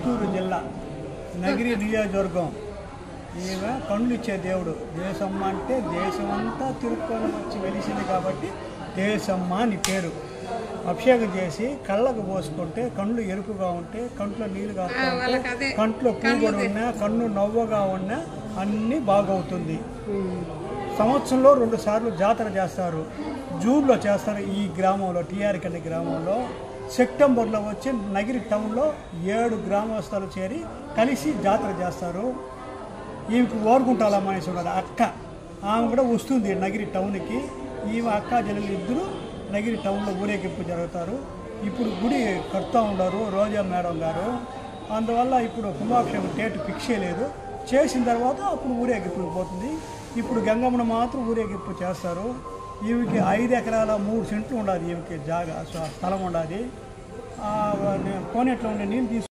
చిత్తూరు జిల్లా నగిరి నియోజకవర్గం. ఈమె కళ్ళు ఇచ్చే దేవుడు. దేశమ్మ అంటే దేశమంతా తిరుక్కొని వచ్చి వెలిసింది కాబట్టి దేశమ్మ అని పేరు. అభిషేకం చేసి కళ్ళకు పోసుకుంటే కళ్ళు ఎరుపుగా ఉంటే, కంట్లో నీళ్ళు కాస్తా ఉంటే, కంట్లో పూగొడు ఉన్నా, కన్ను నవ్వగా ఉన్నా అన్నీ బాగవుతుంది. సంవత్సరంలో 2 సార్లు జాతర చేస్తారు. జూన్లో చేస్తారు ఈ గ్రామంలో, టీఆర్కండి గ్రామంలో. సెప్టెంబర్లో వచ్చి నగిరి టౌన్లో 7 గ్రామస్తులు చేరి కలిసి జాతర చేస్తారు. ఈమెకు ఓరుకుంటాలమ్మ అనేసి ఉన్నది అక్క, ఆమె కూడా వస్తుంది నగిరి టౌన్కి. ఈమె అక్క చెల్లెలు ఇద్దరు నగిరి టౌన్లో ఊరేగింపు జరుగుతారు. ఇప్పుడు గుడి కడుతూ ఉన్నారు రోజా మేడం గారు. అందువల్ల ఇప్పుడు కుంభాభిషేకం డేట్ ఫిక్స్ చేయలేదు. చేసిన తర్వాత అప్పుడు ఊరేగింపు పోతుంది. ఇప్పుడు గంగమ్మను మాత్రం ఊరేగింపు చేస్తారు. ఈమెకి 5 ఎకరాల 3 సెంట్లు ఉండాలి. ఈమెకి జాగా స్థలం ఉండాలి. కోనేట్లో ఉండే నీళ్ళు